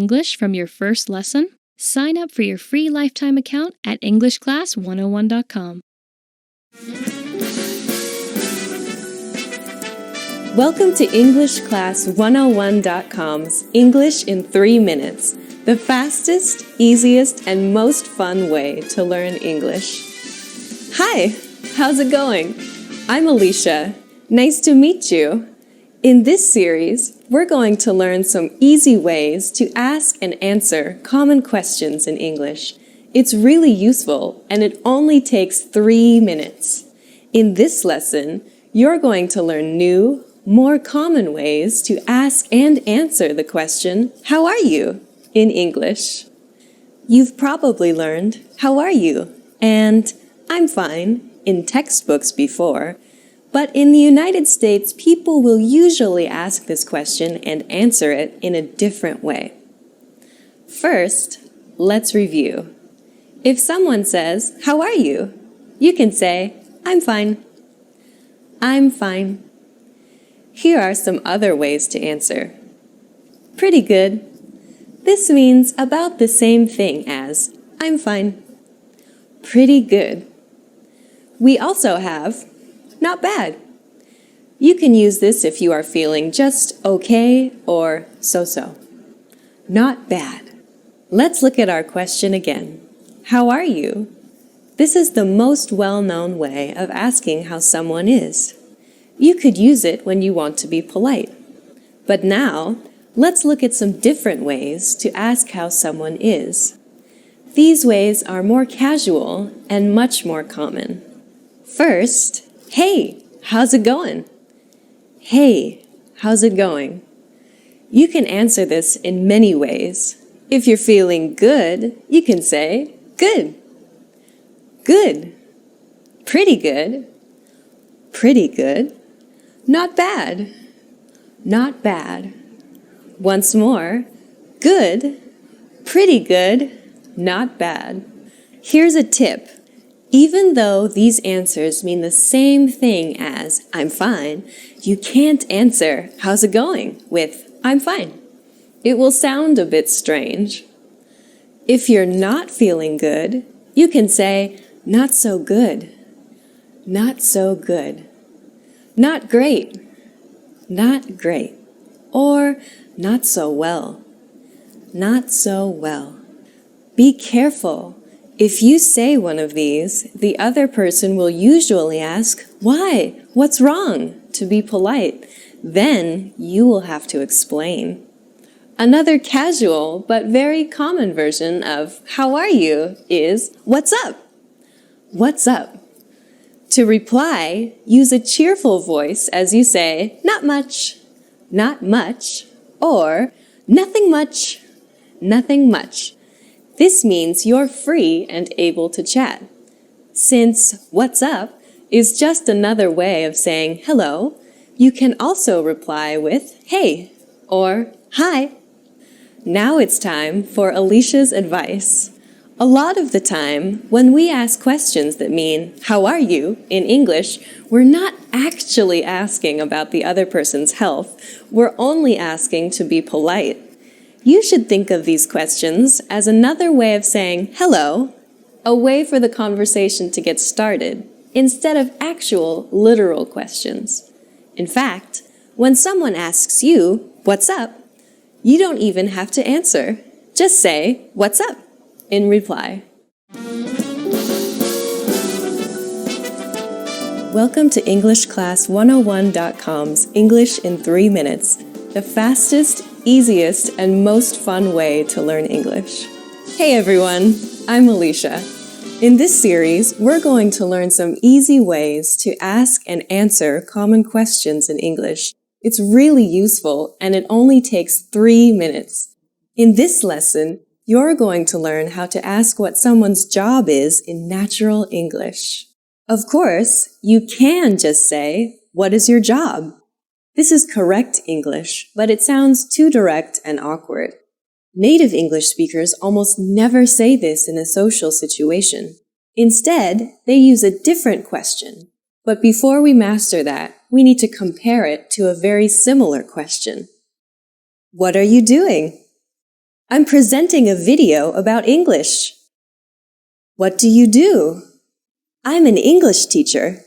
English from your first lesson? Sign up for your free lifetime account at EnglishClass101.com. Welcome to EnglishClass101.com's English in 3 minutes, the fastest, easiest, and most fun way to learn English. Hi, how's it going? I'm Alicia. Nice to meet you. In this series, we're going to learn some easy ways to ask and answer common questions in English. It's really useful, and it only takes 3 minutes. In this lesson, you're going to learn new, more common ways to ask and answer the question, "How are you?" in English. You've probably learned, "How are you?" and "I'm fine" in textbooks before, but in the United States, people will usually ask this question and answer it in a different way. First, let's review. If someone says, "How are you?" you can say, "I'm fine." I'm fine. Here are some other ways to answer. Pretty good. This means about the same thing as "I'm fine." Pretty good. We also have not bad. You can use this if you are feeling just okay or so-so. Not bad. Let's look at our question again. How are you? This is the most well-known way of asking how someone is. You could use it when you want to be polite. But now, let's look at some different ways to ask how someone is. These ways are more casual and much more common. First, hey, how's it going? Hey, how's it going? You can answer this in many ways. If you're feeling good, you can say, good. Good. Pretty good. Pretty good. Not bad. Not bad. Once more, good. Pretty good. Not bad. Here's a tip. Even though these answers mean the same thing as "I'm fine," you can't answer "How's it going?" with "I'm fine." It will sound a bit strange. If you're not feeling good, you can say "Not so good." Not so good. Not great. Not great. Or not so well. Not so well. Be careful. If you say one of these, the other person will usually ask, "Why? What's wrong?" to be polite. Then you will have to explain. Another casual but very common version of "How are you?" is "What's up?" What's up? To reply, use a cheerful voice as you say, "Not much," "Not much," or "Nothing much," "Nothing much." This means you're free and able to chat. Since "what's up" is just another way of saying hello, you can also reply with "hey" or "hi." Now it's time for Alicia's advice. A lot of the time, when we ask questions that mean "how are you?" in English, we're not actually asking about the other person's health. We're only asking to be polite. You should think of these questions as another way of saying hello, a way for the conversation to get started, instead of actual, literal questions. In fact, when someone asks you, "What's up?" you don't even have to answer. Just say, "What's up?" in reply. Welcome to EnglishClass101.com's English in 3 minutes, the fastest, easiest, and most fun way to learn English. Hey everyone, I'm Alicia. In this series, we're going to learn some easy ways to ask and answer common questions in English. It's really useful, and it only takes 3 minutes. In this lesson, you're going to learn how to ask what someone's job is in natural English. Of course, you can just say, "What is your job?" This is correct English, but it sounds too direct and awkward. Native English speakers almost never say this in a social situation. Instead, they use a different question. But before we master that, we need to compare it to a very similar question. What are you doing? I'm presenting a video about English. What do you do? I'm an English teacher.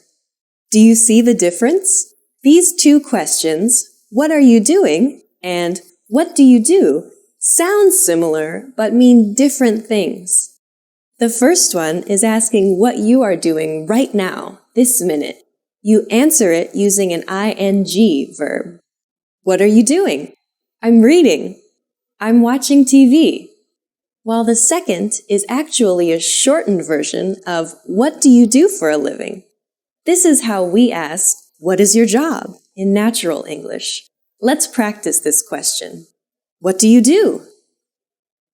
Do you see the difference? These two questions, what are you doing, and what do you do, sound similar but mean different things. The first one is asking what you are doing right now, this minute. You answer it using an ing verb. What are you doing? I'm reading. I'm watching TV. While the second is actually a shortened version of what do you do for a living? This is how we ask, what is your job, in natural English. Let's practice this question. What do you do?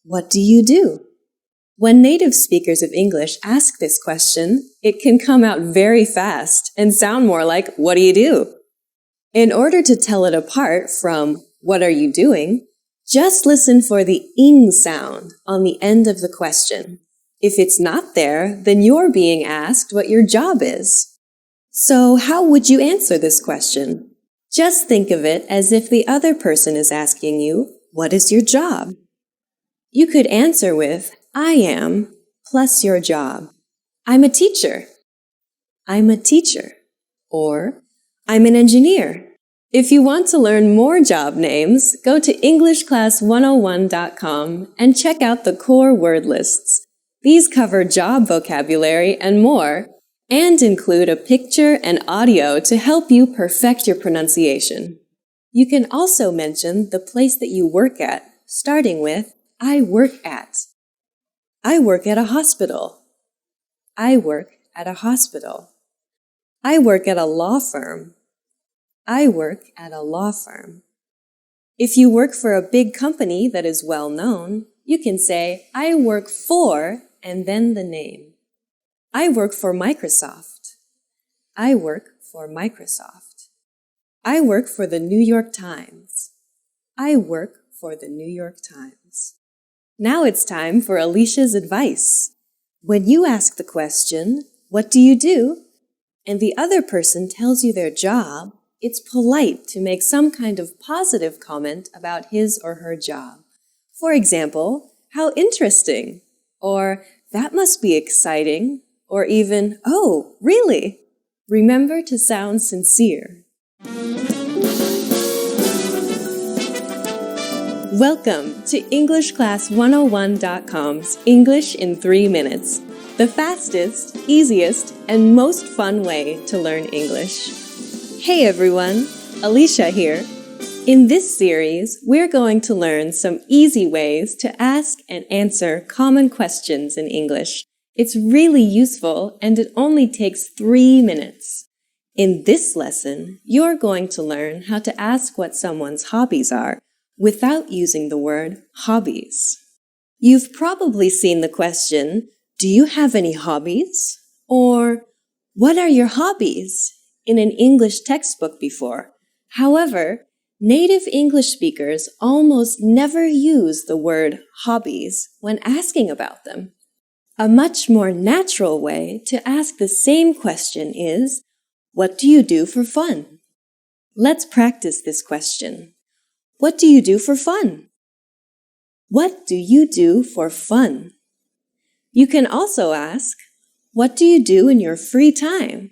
What do you do? When native speakers of English ask this question, it can come out very fast and sound more like, what do you do? In order to tell it apart from, what are you doing? Just listen for the ing sound on the end of the question. If it's not there, then you're being asked what your job is. So how would you answer this question? Just think of it as if the other person is asking you, what is your job? You could answer with, I am, plus your job. I'm a teacher. I'm a teacher. Or, I'm an engineer. If you want to learn more job names, go to EnglishClass101.com and check out the core word lists. These cover job vocabulary and more, and include a picture and audio to help you perfect your pronunciation. You can also mention the place that you work at, starting with, I work at. I work at a hospital. I work at a hospital. I work at a law firm. I work at a law firm. If you work for a big company that is well known, you can say, I work for, and then the name. I work for Microsoft. I work for Microsoft. I work for the New York Times. I work for the New York Times. Now it's time for Alicia's advice. When you ask the question, what do you do? And the other person tells you their job, it's polite to make some kind of positive comment about his or her job. For example, how interesting, or that must be exciting, or even, oh, really? Remember to sound sincere. Welcome to EnglishClass101.com's English in 3 minutes, the fastest, easiest, and most fun way to learn English. Hey everyone, Alicia here. In this series, we're going to learn some easy ways to ask and answer common questions in English. It's really useful and it only takes 3 minutes. In this lesson, you're going to learn how to ask what someone's hobbies are without using the word hobbies. You've probably seen the question, do you have any hobbies? Or, what are your hobbies? In an English textbook before. However, native English speakers almost never use the word hobbies when asking about them. A much more natural way to ask the same question is, what do you do for fun? Let's practice this question. What do you do for fun? What do you do for fun? You can also ask, what do you do in your free time?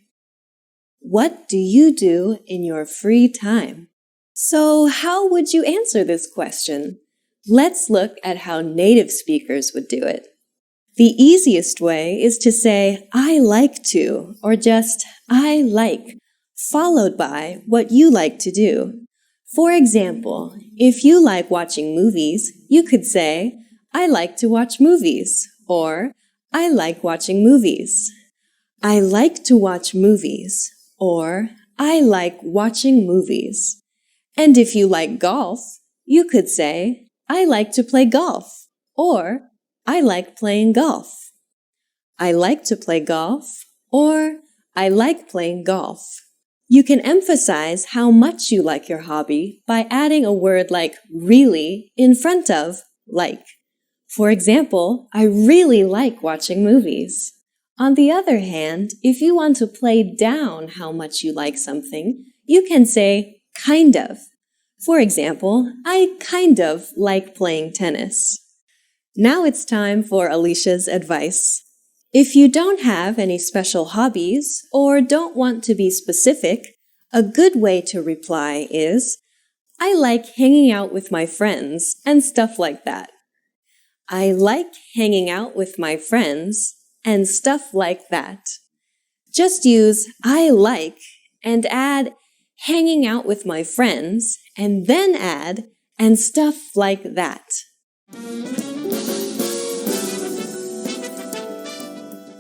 What do you do in your free time? So how would you answer this question? Let's look at how native speakers would do it. The easiest way is to say, I like to, or just, I like, followed by what you like to do. For example, if you like watching movies, you could say, I like to watch movies, or I like watching movies. I like to watch movies. Or, I like watching movies. And if you like golf, you could say, I like to play golf. Or, I like playing golf. I like to play golf. Or, I like playing golf. You can emphasize how much you like your hobby by adding a word like really in front of like. For example, I really like watching movies. On the other hand, if you want to play down how much you like something, you can say kind of. For example, I kind of like playing tennis. Now it's time for Alicia's advice. If you don't have any special hobbies or don't want to be specific, a good way to reply is, I like hanging out with my friends and stuff like that. I like hanging out with my friends and stuff like that. Just use I like and add hanging out with my friends and then add and stuff like that.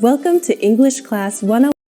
Welcome to English Class 101.